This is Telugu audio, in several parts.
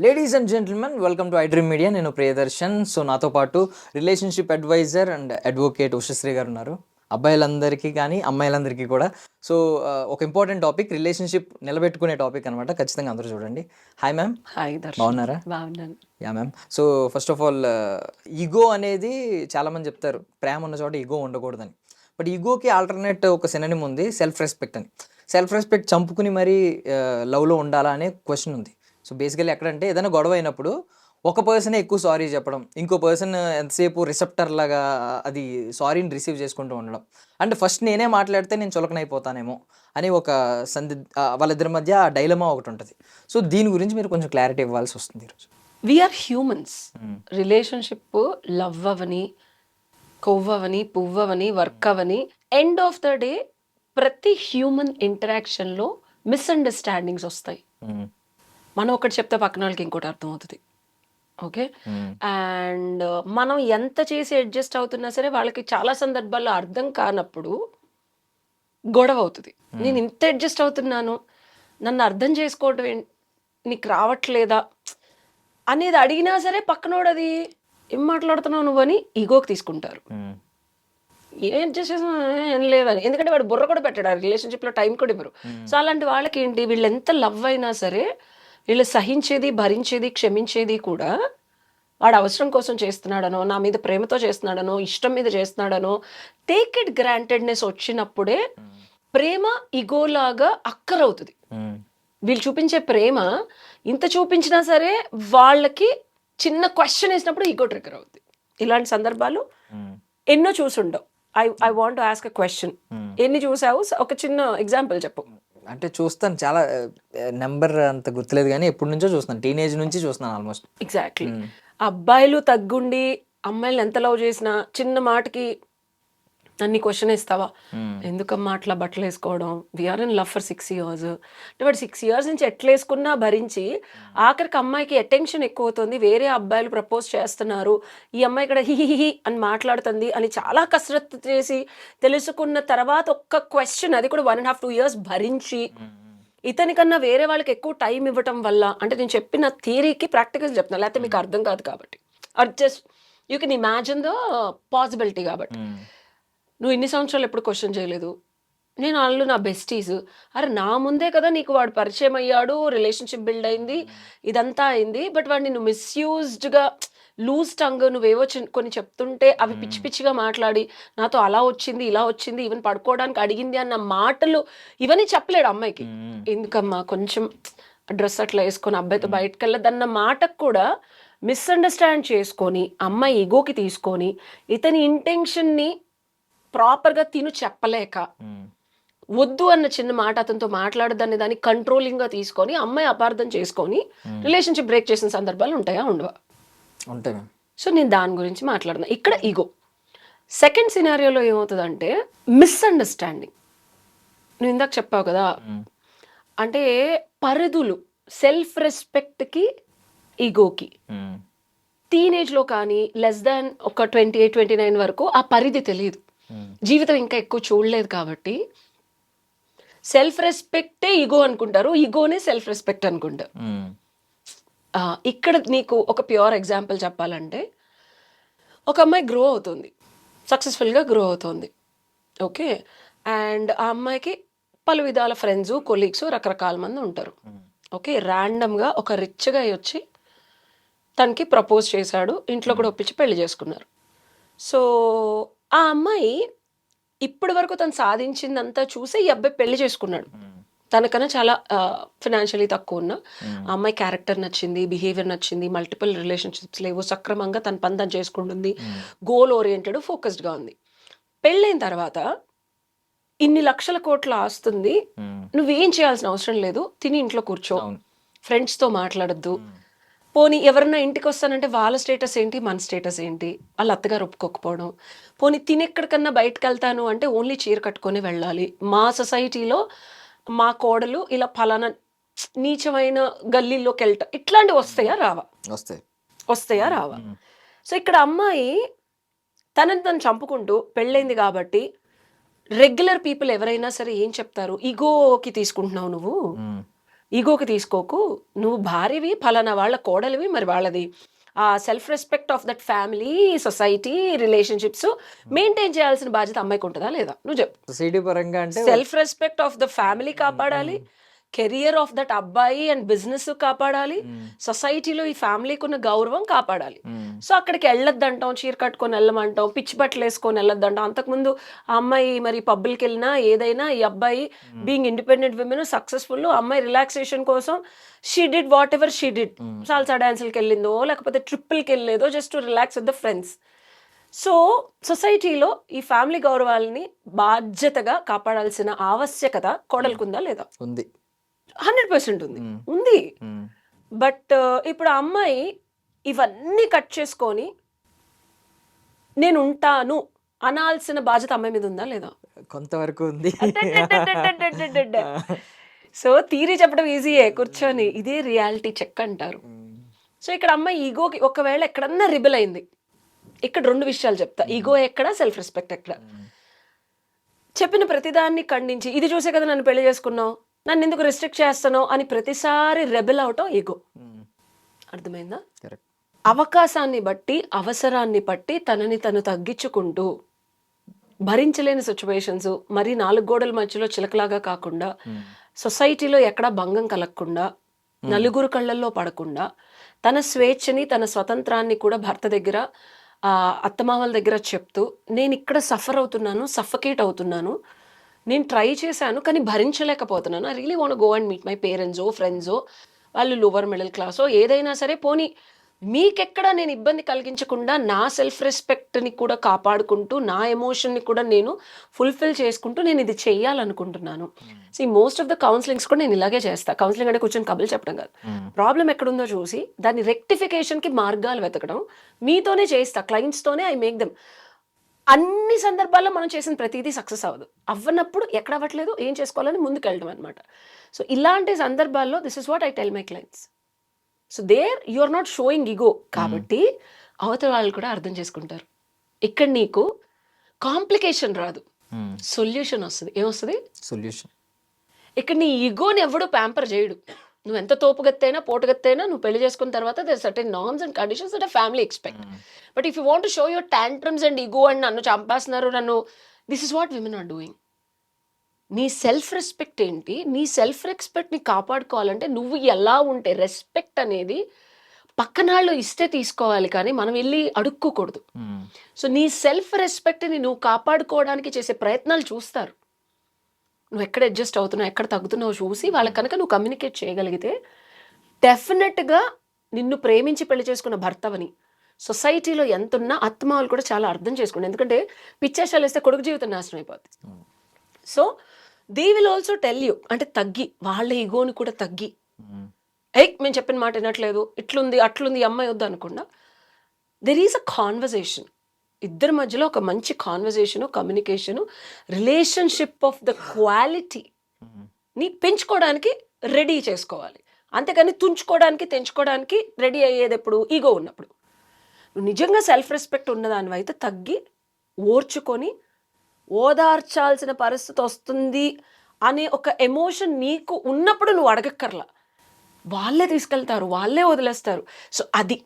Ladies and gentlemen, welcome to iDream media. నేను ప్రియదర్శన్. సో నాతో పాటు relationship advisor and advocate Ushashri garu ఉన్నారు. అబ్బాయిలందరికీ కానీ అమ్మాయిలందరికీ కూడా. సో ఒక ఇంపార్టెంట్ టాపిక్, రిలేషన్షిప్ నిలబెట్టుకునే టాపిక్ అనమాట. ఖచ్చితంగా అందరూ చూడండి. హాయ్ మ్యామ్, హాయ్ దర్శన్, బాగున్నారా? బాగున్నాను. Yeah ma'am. So first of all, ego అనేది చాలామంది చెప్తారు ప్రేమ ఉన్న చోట ఈగో ఉండకూడదని. బట్ ఈగోకి ఆల్టర్నేట్ ఒక సినోనిమ్ ఉంది, సెల్ఫ్ రెస్పెక్ట్ అని. సెల్ఫ్ రెస్పెక్ట్ చంపుకుని మరీ లవ్లో ఉండాలా అనే క్వశ్చన్ ఉంది. సో బేసికల్లీ ఎక్కడంటే ఏదైనా గొడవ అయినప్పుడు ఒక పర్సనే ఎక్కువ సారీ చెప్పడం, ఇంకో పర్సన్ ఎంతసేపు రిసెప్టర్ లాగా అది సారీని రిసీవ్ చేసుకుంటూ ఉండడం. అంటే ఫస్ట్ నేనే మాట్లాడితే నేను చులకనైపోతానేమో అని ఒక వాళ్ళిద్దరి మధ్య డైలమా ఒకటి ఉంటుంది. సో దీని గురించి మీరు కొంచెం క్లారిటీ ఇవ్వాల్సి వస్తుంది ఈరోజు. We are humans. రిలేషన్షిప్ లవ్ అవని, కొవ్వవని, పువ్వవని, వర్క్ అవని, ఎండ్ ఆఫ్ ద డే ప్రతి హ్యూమన్ ఇంటరాక్షన్లో మిస్అండర్స్టాండింగ్స్ వస్తాయి. మనం ఒకటి చెప్తే పక్కన వాళ్ళకి ఇంకోటి అర్థం అవుతుంది. ఓకే, అండ్ మనం ఎంత చేసి అడ్జస్ట్ అవుతున్నా సరే వాళ్ళకి చాలా సందర్భాల్లో అర్థం కానప్పుడు గొడవ అవుతుంది. నేను ఇంత అడ్జస్ట్ అవుతున్నాను, నన్ను అర్థం చేసుకోవడం నీకు రావట్లేదా అనేది అడిగినా సరే పక్కనోడు అది ఏం మాట్లాడుతున్నావు నువ్వు అని ఈగోకి తీసుకుంటారు. ఏం అడ్జస్ట్ చేసినా ఏం లేదని, ఎందుకంటే వాడు బుర్ర కూడా పెట్టాడు, ఆ రిలేషన్షిప్లో టైం కూడా ఇవ్వరు. సో అలాంటి వాళ్ళకి ఏంటి, వీళ్ళు ఎంత లవ్ అయినా సరే వీళ్ళు సహించేది, భరించేది, క్షమించేది కూడా వాడు అవసరం కోసం చేస్తున్నాడనో, నా మీద ప్రేమతో చేస్తున్నాడనో, ఇష్టం మీద చేస్తున్నాడనో టేక్ ఇట్ గ్రాంటెడ్నెస్ వచ్చినప్పుడే ప్రేమ ఇగోలాగా అక్కరవుతుంది. వీళ్ళు చూపించే ప్రేమ ఇంత చూపించినా సరే వాళ్ళకి చిన్న క్వశ్చన్ వేసినప్పుడు ఈగో ట్రిగర్ అవుతుంది. ఇలాంటి సందర్భాలు ఎన్నో చూసుండవు. I want to ask a question. ఎన్ని చూసావు? ఒక చిన్న ఎగ్జాంపుల్ చెప్పు. అంటే చూస్తాను, చాలా నెంబర్ అంత గుర్తులేదు కానీ ఎప్పటి నుంచో చూస్తున్నాను, టీనేజ్ నుంచి చూస్తున్నాను ఆల్మోస్ట్. ఎగ్జాక్ట్లీ. అబ్బాయిలు తగ్గుండి అమ్మాయిలు ఎంత లవ్ చేసినా చిన్న మాటకి అన్ని క్వశ్చన్ ఇస్తావా, ఎందుకమ్మా అట్లా బట్టలు వేసుకోవడం, we're in love for 6 years. అంటే వాడు 6 years నుంచి ఎట్లా వేసుకున్నా భరించి ఆఖరికి అమ్మాయికి అటెన్షన్ ఎక్కువ అవుతుంది, వేరే అబ్బాయిలు ప్రపోజ్ చేస్తున్నారు, ఈ అమ్మాయి ఇక్కడ హిహిహి అని మాట్లాడుతుంది అని చాలా కసరత్తు చేసి తెలుసుకున్న తర్వాత ఒక్క క్వశ్చన్, అది కూడా 1.5-2 years భరించి ఇతనికన్నా వేరే వాళ్ళకి ఎక్కువ టైం ఇవ్వటం వల్ల, అంటే నేను చెప్పిన థియరీకి ప్రాక్టికల్స్ చెప్తున్నా, లేకపోతే మీకు అర్థం కాదు కాబట్టి, or just you can imagine the possibility. కాబట్టి నువ్వు ఇన్ని సంవత్సరాలు ఎప్పుడు క్వశ్చన్ చేయలేదు, నేను వాళ్ళు నా బెస్టీస్, అరే నా ముందే కదా నీకు వాడు పరిచయం అయ్యాడు, రిలేషన్షిప్ బిల్డ్ అయింది, ఇదంతా అయింది, బట్ వాడిని నువ్వు మిస్యూజ్డ్గా లూజ్ టంగ్ నువ్వేవో కొన్ని చెప్తుంటే అవి పిచ్చి పిచ్చిగా మాట్లాడి నాతో అలా వచ్చింది ఇలా వచ్చింది ఈవెన్ పడుకోవడానికి అడిగింది అన్న మాటలు ఇవన్నీ చెప్పలేడు అమ్మాయికి. ఎందుకమ్మా కొంచెం డ్రెస్ అట్లా వేసుకొని అబ్బాయితో బయటకు వెళ్ళదన్న మాటకు కూడా మిస్అండర్స్టాండ్ చేసుకొని అమ్మాయి ఈగోకి తీసుకొని ఇతని ఇంటెన్షన్ని ప్రాపర్గా తిను చెప్పలేక వద్దు అన్న చిన్న మాట అతనితో మాట్లాడదాన్ని దాన్ని కంట్రోలింగ్గా తీసుకొని అమ్మాయి అపార్థం చేసుకొని రిలేషన్షిప్ బ్రేక్ చేసిన సందర్భాలు ఉంటాయా, ఉండవా? ఉంటాయి. సో నేను దాని గురించి మాట్లాడుతున్నా ఇక్కడ. ఈగో. సెకండ్ సినారియోలో ఏమవుతుందంటే మిస్అండర్స్టాండింగ్. నువ్వు ఇందాక చెప్పావు కదా, అంటే పరిధులు, సెల్ఫ్ రెస్పెక్ట్కి ఈగోకి టీనేజ్లో కానీ లెస్ దాన్ ఒక 28-29 వరకు ఆ పరిధి తెలియదు, జీవితం ఇంకా ఎక్కువ చూడలేదు కాబట్టి సెల్ఫ్ రెస్పెక్టే ఈగో అనుకుంటారు, ఈగోనే సెల్ఫ్ రెస్పెక్ట్ అనుకుంటారు. ఇక్కడ నీకు ఒక ప్యూర్ ఎగ్జాంపుల్ చెప్పాలంటే, ఒక అమ్మాయి గ్రో అవుతుంది, సక్సెస్ఫుల్గా గ్రో అవుతుంది, ఓకే, అండ్ ఆ అమ్మాయికి పలు విధాల ఫ్రెండ్స్, కొలీగ్స్, రకరకాల మంది ఉంటారు, ఓకే. ర్యాండమ్గా ఒక రిచ్గా వచ్చి తనకి ప్రపోజ్ చేశాడు, ఇంట్లో కూడా ఒప్పించి పెళ్లి చేసుకున్నారు. సో ఆ అమ్మాయి ఇప్పటి వరకు తను సాధించిందంతా చూసి ఈ అబ్బాయి పెళ్లి చేసుకున్నాడు. తనకన్నా చాలా ఫినాన్షియలీ తక్కువ ఉన్న ఆ అమ్మాయి క్యారెక్టర్ నచ్చింది, బిహేవియర్ నచ్చింది, మల్టిపుల్ రిలేషన్షిప్స్ లేవు, సక్రమంగా తన పని తను చేసుకుంటుంది, గోల్ ఓరియంటెడ్, ఫోకస్డ్గా ఉంది. పెళ్ళైన తర్వాత ఇన్ని లక్షల కోట్ల ఆస్తుంది, నువ్వేం చేయాల్సిన అవసరం లేదు, తిని ఇంట్లో కూర్చో, ఫ్రెండ్స్తో మాట్లాడద్దు, పోనీ ఎవరన్నా ఇంటికి వస్తానంటే వాళ్ళ స్టేటస్ ఏంటి, మన స్టేటస్ ఏంటి, వాళ్ళ అత్తగారు ఒప్పుకోకపోవడం, పోనీ తినెక్కడికన్నా బయటకు వెళ్తాను అంటే ఓన్లీ చీర కట్టుకొని వెళ్ళాలి, మా సొసైటీలో మా కోడలు ఇలా ఫలానా నీచమైన గల్లీలోకి వెళ్తా, ఇట్లాంటివి వస్తాయా రావా? వస్తాయా రావా? సో ఇక్కడ అమ్మాయి తనని తను చంపుకుంటూ పెళ్ళైంది కాబట్టి రెగ్యులర్ పీపుల్ ఎవరైనా సరే ఏం చెప్తారు, ఈగోకి తీసుకుంటున్నావు నువ్వు, ఈగోకి తీసుకోకు, నువ్వు భార్యవి, ఫలానా వాళ్ళ కోడలివి, మరి వాళ్ళది ఆ self respect of that family, society, relationships maintain చేయాల్సిన బాధ్యత అమ్మాయికి ఉంటుందా లేదా? నువ్వు చెప్పు. సొసైటీ పరంగా అంటే self respect of the family కాపాడాలి, కెరియర్ ఆఫ్ దట్ అబ్బాయి అండ్ బిజినెస్ కాపాడాలి, సొసైటీలో ఈ ఫ్యామిలీకి ఉన్న గౌరవం కాపాడాలి. సో అక్కడికి వెళ్ళొద్దంటాం, చీర కట్టుకొని వెళ్ళమంటాం, పిచ్చి బట్టలు వేసుకొని వెళ్ళొద్దంటాం. అంతకుముందు ఆ అమ్మాయి మరి పబ్బులకి వెళ్ళినా ఏదైనా, ఈ అబ్బాయి బీయింగ్ ఇండిపెండెంట్ విమెన్ సక్సెస్ఫుల్, అమ్మాయి రిలాక్సేషన్ కోసం she did whatever she did. Salsa డాన్సులకి వెళ్ళిందో లేకపోతే ట్రిప్పులకి వెళ్ళేదో just to relax with the friends. So సొసైటీలో ఈ ఫ్యామిలీ గౌరవాలని బాధ్యతగా కాపాడాల్సిన ఆవశ్యకత కోడలికుందా లేదా? ఉంది. 100% ఉంది. బట్ ఇప్పుడు ఆ అమ్మాయి ఇవన్నీ కట్ చేసుకొని నేను ఉంటాను అనాల్సిన బాధ్యత అమ్మాయి మీద ఉందా లేదా? కొంతవరకు ఉంది. సో థీరీ చెప్పడం ఈజీయే, కూర్చొని ఇదే రియాలిటీ చెక్ అంటారు. సో ఇక్కడ అమ్మాయి ఈగోకి ఒకవేళ ఎక్కడన్నా రిబెల్ అయింది, ఇక్కడ 2 విషయాలు చెప్తా. ఈగో ఎక్కడ, సెల్ఫ్ రెస్పెక్ట్ ఎక్కడ. చెప్పిన ప్రతిదాన్ని ఖండించి ఇది చూసే కదా నన్ను పెళ్లి చేసుకున్నావు, నన్ను ఎందుకు రెస్ట్రిక్ట్ చేస్తానో అని ప్రతిసారి రెబెల్ అవటం ఈగో. అర్థమైందా? అవకాశాన్ని బట్టి, అవసరాన్ని బట్టి తనని తను తగ్గించుకుంటూ భరించలేని సిచ్యువేషన్స్, మరి 4 గోడల మధ్యలో చిలకలాగా కాకుండా, సొసైటీలో ఎక్కడా భంగం కలగకుండా, నలుగురు కళ్ళల్లో పడకుండా, తన స్వేచ్ఛని తన స్వతంత్రాన్ని కూడా భర్త దగ్గర, అత్తమామల దగ్గర చెప్తూ, నేను ఇక్కడ సఫర్ అవుతున్నాను, సఫకేట్ అవుతున్నాను, నేను ట్రై చేశాను కానీ భరించలేకపోతున్నాను, I really want go and meet my పేరెంట్సో ఫ్రెండ్సో, వాళ్ళు లోవర్ మిడిల్ క్లాసో ఏదైనా సరే, పోనీ మీకెక్కడ నేను ఇబ్బంది కలిగించకుండా నా సెల్ఫ్ రెస్పెక్ట్ని కూడా కాపాడుకుంటూ, నా ఎమోషన్ని కూడా నేను ఫుల్ఫిల్ చేసుకుంటూ నేను ఇది చెయ్యాలనుకుంటున్నాను. So most of the counsellings కూడా నేను ఇలాగే చేస్తాను. కౌన్సిలింగ్ అంటే కూర్చొని కబులు చెప్పడం కాదు, ప్రాబ్లం ఎక్కడుందో చూసి దాని రెక్టిఫికేషన్కి మార్గాలు వెతకడం మీతోనే చేస్తా, క్లయింట్స్తోనే ఐ మేక్ దెమ్. అన్ని సందర్భాల్లో మనం చేసిన ప్రతిదీ సక్సెస్ అవ్వదు, అవ్వనప్పుడు ఎక్కడ అవ్వట్లేదు, ఏం చేసుకోవాలని ముందుకు వెళ్ళడం అనమాట. సో ఇలాంటి సందర్భాల్లో this is what I tell my clients. So there you are not showing ego, కాబట్టి అవతల వాళ్ళు కూడా అర్థం చేసుకుంటారు. ఇక్కడ నీకు కాంప్లికేషన్ రాదు, సొల్యూషన్ వస్తుంది. ఏమొస్తుంది? సొల్యూషన్. ఇక్కడ నీ ఈగోని ఎవడు ప్యాంపర్ చేయడు. నువ్వు ఎంత తోపుగత్తైనా పోటుగత్తైనా నువ్వు పెళ్లి చేసుకున్న తర్వాత there certain norms and conditions that family expect. But if you want to show your tantrums and ego and నన్ను చంపేస్తున్నారు నన్ను, this is what women are doing. నీ సెల్ఫ్ రెస్పెక్ట్ ఏంటి? నీ సెల్ఫ్ రెస్పెక్ట్ని కాపాడుకోవాలంటే నువ్వు ఎలా ఉంటే, రెస్పెక్ట్ అనేది పక్కనాళ్ళు ఇస్తే తీసుకోవాలి కానీ మనం వెళ్ళి అడుక్కోకూడదు. సో నీ సెల్ఫ్ రెస్పెక్ట్ని నువ్వు కాపాడుకోవడానికి చేసే ప్రయత్నాలు చూస్తారు. నువ్వు ఎక్కడ అడ్జస్ట్ అవుతున్నావు, ఎక్కడ తగ్గుతున్నావు చూసి వాళ్ళకి కనుక నువ్వు కమ్యూనికేట్ చేయగలిగితే డెఫినెట్గా నిన్ను ప్రేమించి పెళ్లి చేసుకున్న భర్తవని సొసైటీలో ఎంతున్నా అత్తమావులు కూడా చాలా అర్థం చేసుకోండి. ఎందుకంటే పిచ్చేషాలు వేస్తే కొడుకు జీవితం నాశనం అయిపోద్ది. So they will also tell you, అంటే తగ్గి వాళ్ళ ఈగోని కూడా తగ్గి, మేము చెప్పిన మాట వినట్లేదు, ఇట్లుంది అట్లుంది, అమ్మాయి వద్దు అనకుండా దెర్ ఈస్ అ కాన్వర్జేషన్. ఇద్దరి మధ్యలో ఒక మంచి conversation, communication, relationship of the క్వాలిటీని పెంచుకోవడానికి రెడీ చేసుకోవాలి. అంతేకాని తుంచుకోవడానికి తెంచుకోవడానికి రెడీ అయ్యేది ఎప్పుడు? ఈగో ఉన్నప్పుడు. నువ్వు నిజంగా సెల్ఫ్ రెస్పెక్ట్ ఉన్నదానివి అయితే తగ్గి ఓర్చుకొని ఓదార్చాల్సిన పరిస్థితి వస్తుంది అనే ఒక ఎమోషన్ నీకు ఉన్నప్పుడు నువ్వు అడగక్కర్లా, వాళ్ళే తీసుకెళ్తారు, వాళ్ళే వదిలేస్తారు. సో అది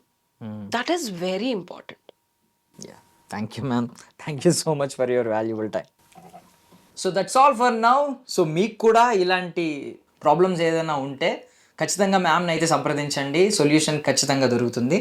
that is very important. Thank you ma'am, thank you so much for your valuable time. So that's all for now. So మీకు కూడా ఇలాంటి ప్రాబ్లమ్స్ ఏదైనా ఉంటే ఖచ్చితంగా మ్యామ్ని అయితే సంప్రదించండి, సొల్యూషన్ ఖచ్చితంగా దొరుకుతుంది.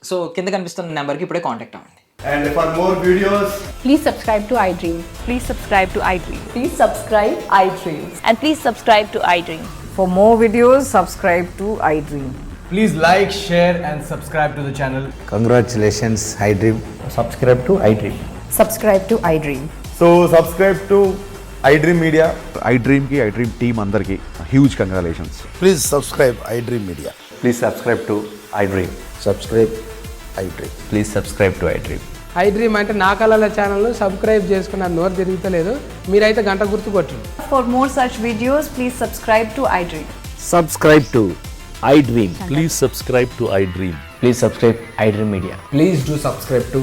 సో కింద కనిపిస్తున్న నెంబర్కి ఇప్పుడే కాంటాక్ట్ అవ్వండి. And for more videos, Please subscribe to iDream. Please subscribe to iDream. Please subscribe iDream. And please subscribe to iDream. For more videos, subscribe to iDream. please like, share and subscribe to the channel. Congratulations, iDream. Subscribe to iDream. Subscribe to iDream. So subscribe to iDream Media. iDream ki iDream team andarki huge congratulations. Please subscribe iDream Media. Please subscribe to iDream. Subscribe iDream. Please subscribe to iDream. iDream అంటే నా కళల ఛానల్ను సబ్స్క్రైబ్ చేసుకున్న నోరు తిరుగుతలేదు, మీరైతే గంట గుర్తు కొట్టండి. For more such videos, please subscribe to iDream. Subscribe to iDream. Please subscribe to iDream. Please subscribe iDream Media. Please do subscribe to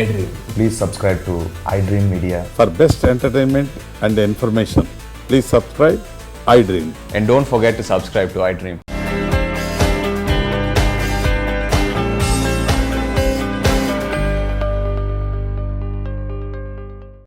iDream. Please subscribe to iDream Media. For best entertainment and information, please subscribe iDream. And don't forget to subscribe to iDream.